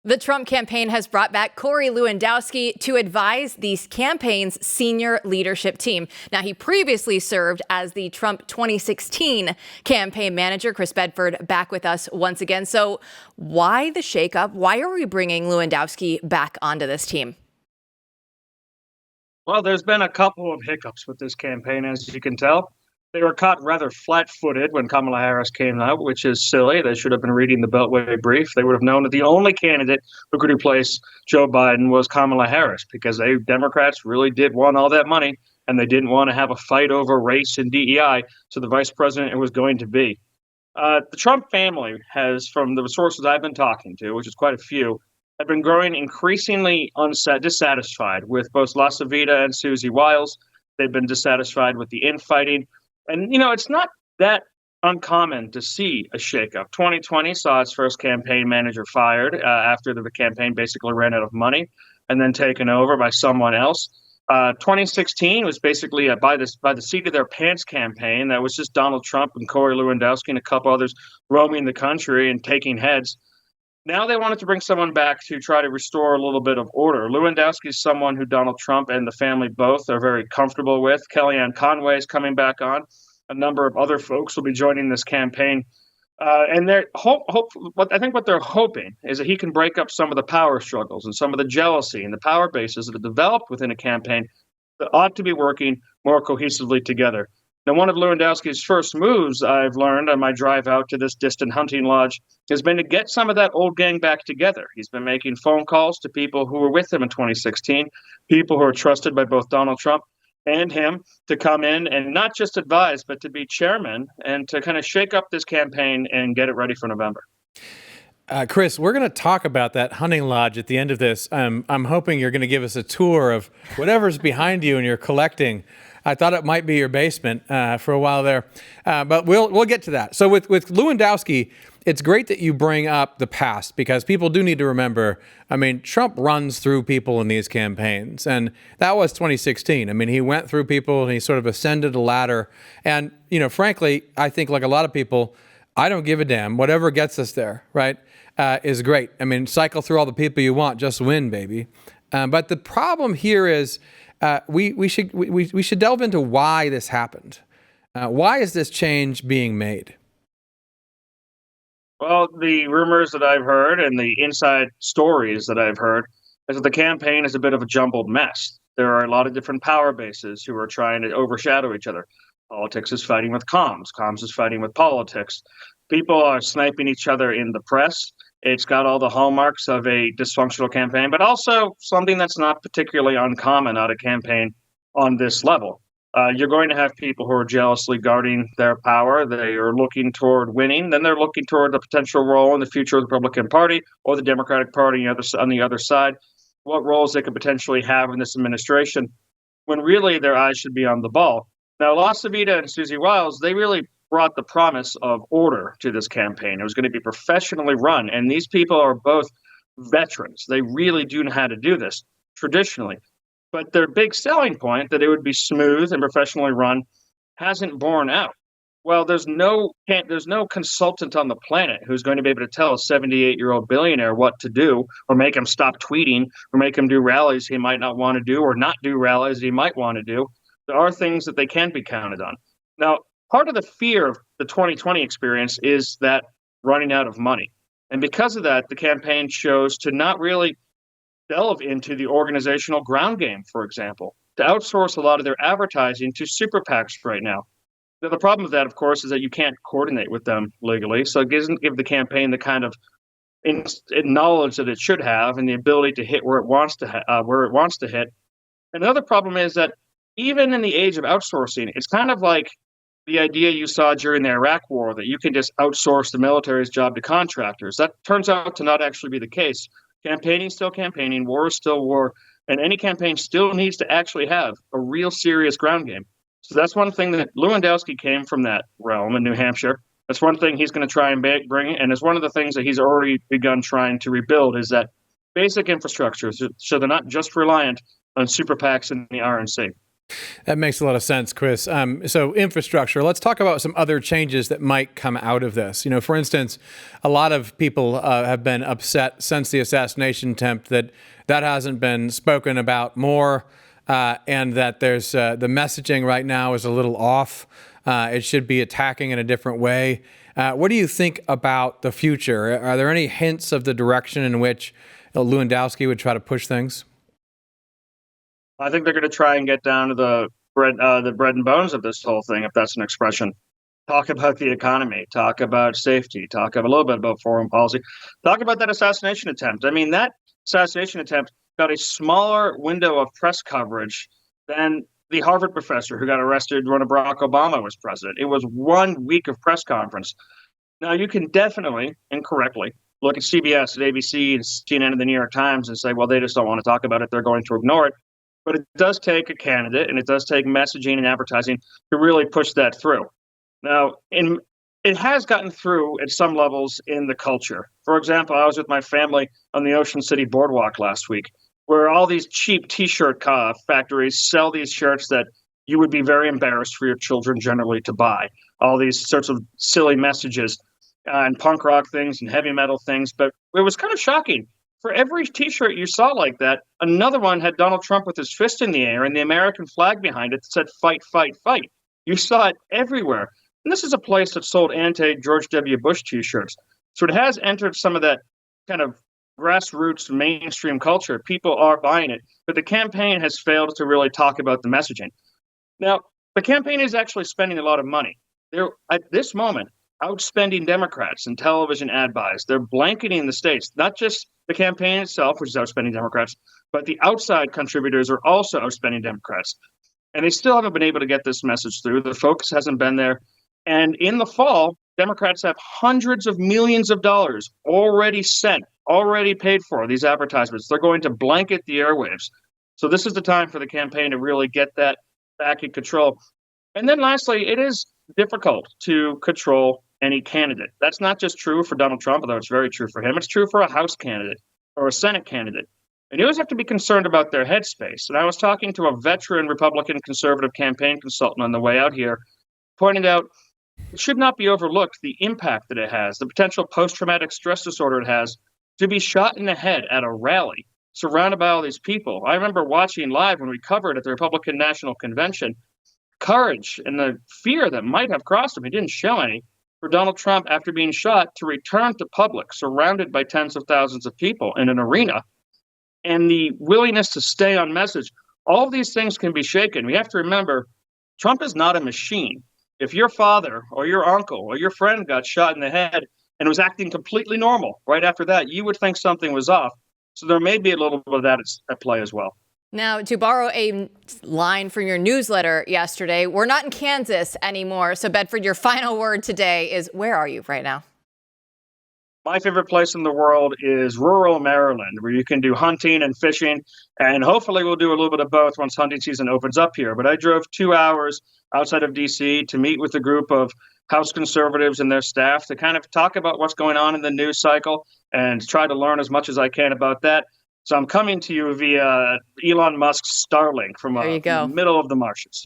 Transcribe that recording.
The Trump campaign has brought back Corey Lewandowski to advise the campaign's senior leadership team. Now, he previously served as the Trump 2016 campaign manager. Chris Bedford back with us once again. So why the shakeup? Why are we bringing Lewandowski back onto this team? Well, there's been a couple of hiccups with this campaign, as you can tell. They were caught rather flat-footed when Kamala Harris came out, which is silly. They should have been reading the Beltway brief. They would have known that the only candidate who could replace Joe Biden was Kamala Harris, because Democrats really did want all that money, and they didn't want to have a fight over race and DEI. So the vice president it was going to be. The Trump family has, from the sources I've been talking to, which is quite a few, have been growing increasingly dissatisfied with both LaSavita and Susie Wiles. They've been dissatisfied with the infighting. And, it's not that uncommon to see a shakeup. 2020 saw its first campaign manager fired after the campaign basically ran out of money and then taken over by someone else. 2016 was basically by the seat of their pants campaign. That was just Donald Trump and Corey Lewandowski and a couple others roaming the country and taking heads. Now they wanted to bring someone back to try to restore a little bit of order. Lewandowski is someone who Donald Trump and the family both are very comfortable with. Kellyanne Conway is coming back on. A number of other folks will be joining this campaign. And I think what they're hoping is that he can break up some of the power struggles and some of the jealousy and the power bases that have developed within a campaign that ought to be working more cohesively together. Now, one of Lewandowski's first moves, I've learned on my drive out to this distant hunting lodge, has been to get some of that old gang back together. He's been making phone calls to people who were with him in 2016, people who are trusted by both Donald Trump and him, to come in and not just advise, but to be chairman and to kind of shake up this campaign and get it ready for November. Chris, we're going to talk about that hunting lodge at the end of this. I'm hoping you're going to give us a tour of whatever's behind you and you're collecting. I thought it might be your basement for a while there, but we'll get to that. So with Lewandowski, it's great that you bring up the past, because people do need to remember, Trump runs through people in these campaigns, and that was 2016. He went through people and he sort of ascended a ladder. And, frankly, I think like a lot of people, I don't give a damn. Whatever gets us there, right, is great. Cycle through all the people you want, just win, baby. But the problem here is we should delve into why this happened. Why is this change being made? Well, the rumors that I've heard and the inside stories that I've heard is that the campaign is a bit of a jumbled mess. There are a lot of different power bases who are trying to overshadow each other. Politics is fighting with comms. Comms is fighting with politics. People are sniping each other in the press. It's got all the hallmarks of a dysfunctional campaign, but also something that's not particularly uncommon at a campaign on this level. You're going to have people who are jealously guarding their power. They are looking toward winning. Then they're looking toward the potential role in the future of the Republican Party or the Democratic Party on the other side, what roles they could potentially have in this administration, when really their eyes should be on the ball. Now, LaSavita and Susie Wiles, they really brought the promise of order to this campaign. It was going to be professionally run, and these people are both veterans. They really do know how to do this traditionally. But their big selling point, that it would be smooth and professionally run, hasn't borne out. Well, there's no consultant on the planet who's going to be able to tell a 78-year-old billionaire what to do, or make him stop tweeting, or make him do rallies he might not want to do, or not do rallies he might want to do. There are things that they can be counted on. Now, part of the fear of the 2020 experience is that running out of money. And because of that, the campaign chose to not really delve into the organizational ground game, for example, to outsource a lot of their advertising to super PACs right now. Now, the problem with that, of course, is that you can't coordinate with them legally. So it doesn't give the campaign the kind of knowledge that it should have and the ability to hit where it wants to hit. Another problem is that even in the age of outsourcing, it's kind of like the idea you saw during the Iraq War, that you can just outsource the military's job to contractors. That turns out to not actually be the case. Campaigning is still campaigning, war is still war, and any campaign still needs to actually have a real serious ground game. So that's one thing that Lewandowski came from that realm in New Hampshire. That's one thing he's going to try and bring, and it's one of the things that he's already begun trying to rebuild, is that basic infrastructure, so they're not just reliant on super PACs and the RNC. That makes a lot of sense, Chris. So infrastructure, let's talk about some other changes that might come out of this. For instance, a lot of people have been upset since the assassination attempt that hasn't been spoken about more, and that there's the messaging right now is a little off. It should be attacking in a different way. What do you think about the future? Are there any hints of the direction in which Lewandowski would try to push things? I think they're going to try and get down to the bread and bones of this whole thing, if that's an expression. Talk about the economy, talk about safety, talk a little bit about foreign policy, talk about that assassination attempt. I mean, that assassination attempt got a smaller window of press coverage than the Harvard professor who got arrested when Barack Obama was president. It was 1 week of press conference. Now, you can definitely, incorrectly, look at CBS, at ABC, CNN, and the New York Times and say, well, they just don't want to talk about it. They're going to ignore it. But it does take a candidate, and it does take messaging and advertising to really push that through. Now, it has gotten through at some levels in the culture. For example, I was with my family on the Ocean City Boardwalk last week, where all these cheap T-shirt factories sell these shirts that you would be very embarrassed for your children generally to buy. All these sorts of silly messages and punk rock things and heavy metal things. But it was kind of shocking. For every T-shirt you saw like that, another one had Donald Trump with his fist in the air and the American flag behind it that said, fight, fight, fight. You saw it everywhere. And this is a place that sold anti-George W. Bush T-shirts. So it has entered some of that kind of grassroots mainstream culture. People are buying it. But the campaign has failed to really talk about the messaging. Now, the campaign is actually spending a lot of money. They're, at this moment, outspending Democrats in television ad buys. They're blanketing the states, not just the campaign itself, which is outspending Democrats, but the outside contributors are also outspending Democrats. And they still haven't been able to get this message through. The focus hasn't been there. And in the fall, Democrats have hundreds of millions of dollars already sent, already paid for these advertisements. They're going to blanket the airwaves. So this is the time for the campaign to really get that back in control. And then lastly, it is difficult to control any candidate. That's not just true for Donald Trump, although it's very true for him. It's true for a House candidate or a Senate candidate. And you always have to be concerned about their headspace. And I was talking to a veteran Republican conservative campaign consultant on the way out here, pointing out it should not be overlooked the impact that it has, the potential post-traumatic stress disorder it has to be shot in the head at a rally surrounded by all these people. I remember watching live when we covered at the Republican National Convention, courage and the fear that might have crossed him. He didn't show any. For Donald Trump, after being shot, to return to public, surrounded by tens of thousands of people in an arena, and the willingness to stay on message. All of these things can be shaken. We have to remember, Trump is not a machine. If your father or your uncle or your friend got shot in the head and was acting completely normal right after that, you would think something was off. So there may be a little bit of that at play as well. Now, to borrow a line from your newsletter yesterday, we're not in Kansas anymore. So, Bedford, your final word today is, where are you right now? My favorite place in the world is rural Maryland, where you can do hunting and fishing. And hopefully we'll do a little bit of both once hunting season opens up here. But I drove 2 hours outside of D.C. to meet with a group of House conservatives and their staff to kind of talk about what's going on in the news cycle and try to learn as much as I can about that. So I'm coming to you via Elon Musk's Starlink from the middle of the marshes.